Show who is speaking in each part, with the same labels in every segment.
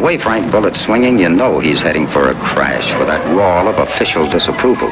Speaker 1: way Frank Bullett's swinging, you know he's heading for a crash with that wall of official disapproval.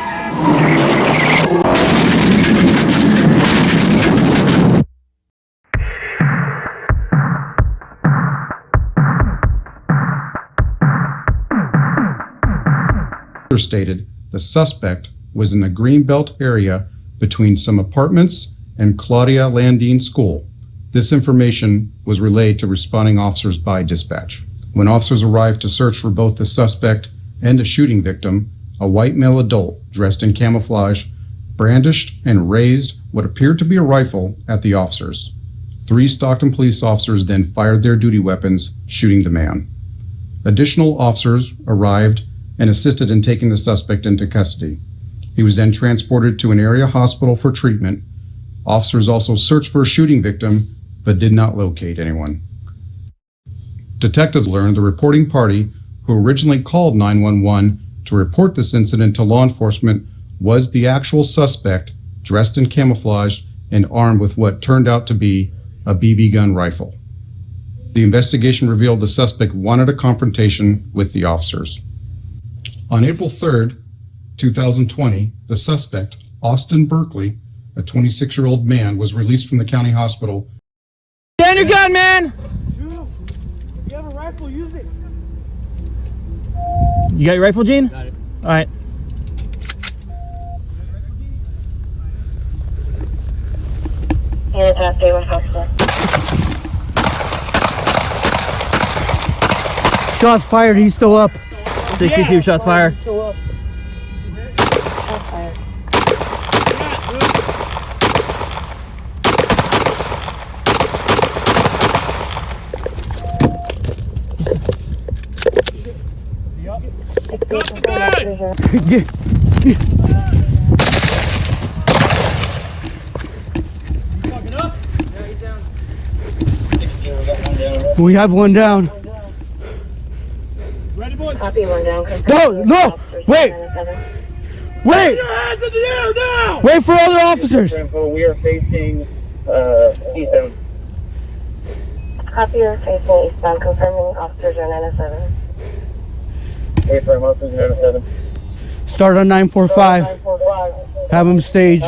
Speaker 2: Stated the suspect was in the Greenbelt area between some apartments and Claudia Landine School. This information was relayed to responding officers by dispatch. When officers arrived to search for both the suspect and the shooting victim, a white male adult dressed in camouflage brandished and raised what appeared to be a rifle at the officers. 3 Stockton police officers then fired their duty weapons, shooting the man. Additional officers arrived and assisted in taking the suspect into custody. He was then transported to an area hospital for treatment. Officers also searched for a shooting victim, but did not locate anyone. Detectives learned the reporting party, who originally called 911 to report this incident to law enforcement, was the actual suspect, dressed in camouflage and armed with what turned out to be a BB gun rifle. The investigation revealed the suspect wanted a confrontation with the officers. On April 3rd, 2020, the suspect, Austin Berkeley, a 26-year-old man, was released from the county hospital.
Speaker 3: Down your gun, man!
Speaker 4: Shoot. If you have a rifle, use it.
Speaker 3: You got your rifle, Gene? Got it. All right.
Speaker 4: Shots fired, he's still up.
Speaker 3: 62 shots fired.
Speaker 4: We have one down.
Speaker 5: Ready, boys?
Speaker 4: No, wait! Wait!
Speaker 5: Your hands in the air now!
Speaker 4: Wait for other officers!
Speaker 6: We are facing eastbound.
Speaker 7: Copy your facing eastbound, confirming officers are 907.
Speaker 6: Affirm, officers 907.
Speaker 4: Start on 945. Have them staged.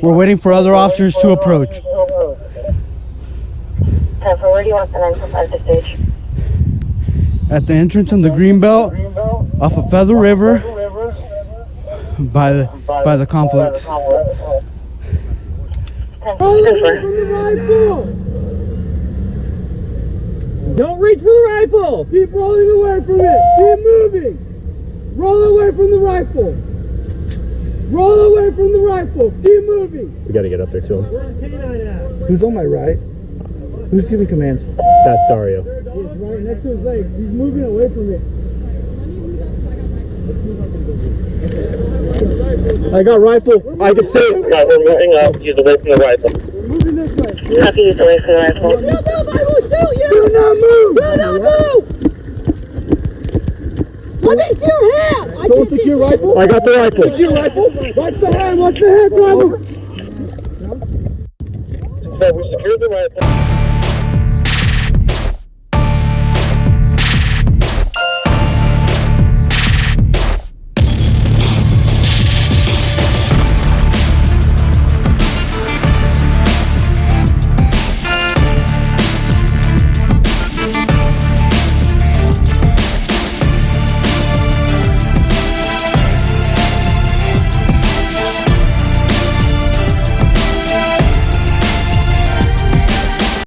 Speaker 4: We're waiting for other officers to approach.
Speaker 7: 10 for where do you want the 945 to stage?
Speaker 4: At the entrance on the Greenbelt, off of Feather River, by the conflict.
Speaker 5: Don't reach for the rifle!
Speaker 4: Keep rolling away from it! Keep moving! Roll away from the rifle! Roll away from the rifle! Keep moving!
Speaker 8: We gotta get up there to him.
Speaker 4: Who's on my right? Who's giving commands?
Speaker 8: That's Dario.
Speaker 4: He's right next to his legs. He's moving away from it. I got rifle.
Speaker 8: I can see it.
Speaker 6: We're moving up. He's away from the rifle.
Speaker 4: We're moving this way.
Speaker 7: Copy, he's away from the rifle.
Speaker 5: Don't move, I will shoot you!
Speaker 4: Do not move!
Speaker 5: Do not move! Let me see your hand!
Speaker 4: Someone took your rifle?
Speaker 8: I got the rifle.
Speaker 4: Took your rifle? Watch the hand! Watch the hand, driver!
Speaker 6: So we secured the rifle.